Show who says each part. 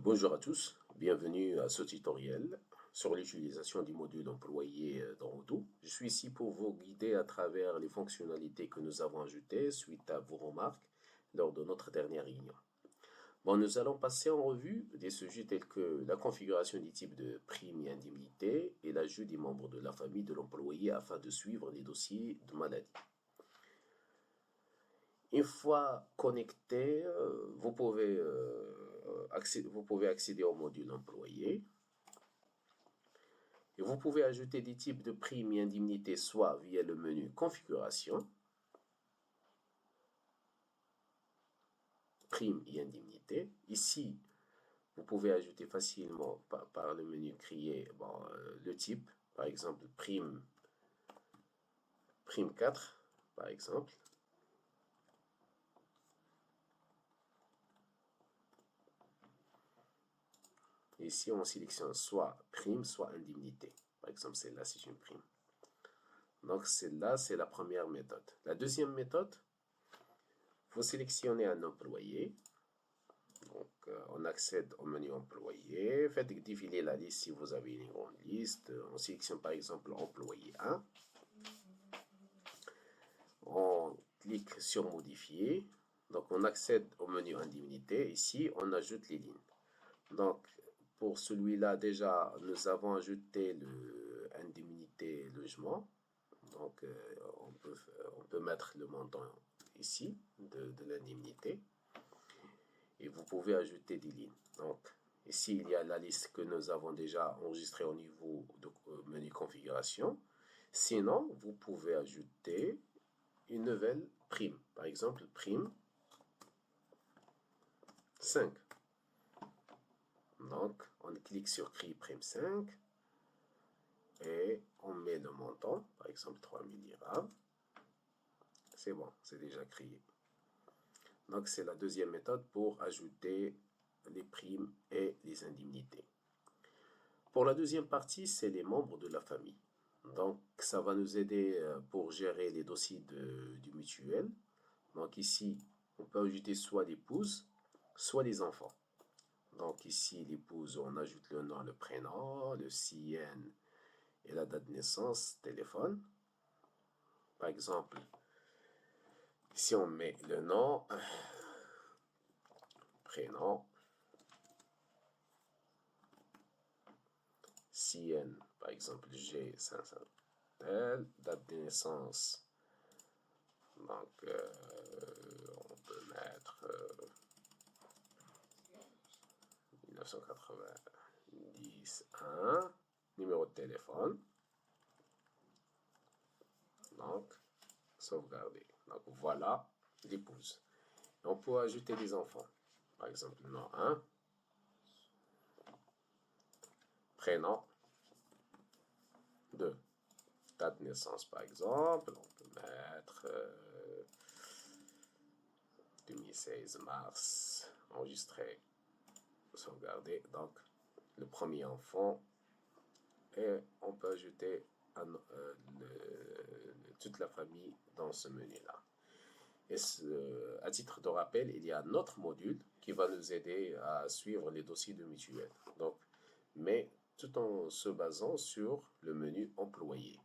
Speaker 1: Bonjour à tous, bienvenue à ce tutoriel sur l'utilisation du module employé dans Odoo. Je suis ici pour vous guider à travers les fonctionnalités que nous avons ajoutées suite à vos remarques lors de notre dernière réunion. Bon, nous allons passer en revue des sujets tels que la configuration des types de primes et indemnités et l'ajout des membres de la famille de l'employé afin de suivre les dossiers de maladie. Une fois connecté, vous pouvez accéder au module employé et vous pouvez ajouter des types de primes et indemnités soit via le menu configuration, primes et indemnités. Ici, vous pouvez ajouter facilement par le menu créer le type, par exemple prime 4, par exemple. Ici, on sélectionne soit prime, soit indemnité. Par exemple, celle-là, c'est une prime. Donc, celle-là, c'est la première méthode. La deuxième méthode, vous sélectionnez un employé. Donc, on accède au menu employé. Faites défiler la liste si vous avez une grande liste. On sélectionne par exemple employé 1. On clique sur modifier. Donc, on accède au menu indemnité. Ici, on ajoute les lignes. Donc, pour celui-là, déjà, nous avons ajouté le indemnité logement. Donc, on peut mettre le montant ici de l'indemnité. Et vous pouvez ajouter des lignes. Donc, ici, il y a la liste que nous avons déjà enregistrée au niveau de menu configuration. Sinon, vous pouvez ajouter une nouvelle prime. Par exemple, prime 5. Donc, on clique sur créer prime 5 et on met le montant, par exemple 3000 dirhams. C'est bon, c'est déjà créé. Donc, c'est la deuxième méthode pour ajouter les primes et les indemnités. Pour la deuxième partie, c'est les membres de la famille. Donc, ça va nous aider pour gérer les dossiers du mutuel. Donc, ici, on peut ajouter soit l'épouse, soit les enfants. Donc, ici, l'épouse, on ajoute le nom, le prénom, le CN et la date de naissance, téléphone. Par exemple, ici, on met le nom, prénom, CN, par exemple, G500, date de naissance. Donc, on peut mettre 1990 1, numéro de téléphone. Donc, sauvegarder. Donc, voilà l'épouse. On peut ajouter des enfants. Par exemple, nom 1, prénom 2, date de naissance par exemple. On peut mettre 2016 mars, enregistré, sauvegarder. Donc, le premier enfant. Et on peut ajouter toute la famille dans ce menu-là. Et à titre de rappel, il y a un autre module qui va nous aider à suivre les dossiers de mutuelle. Donc, mais tout en se basant sur le menu employé.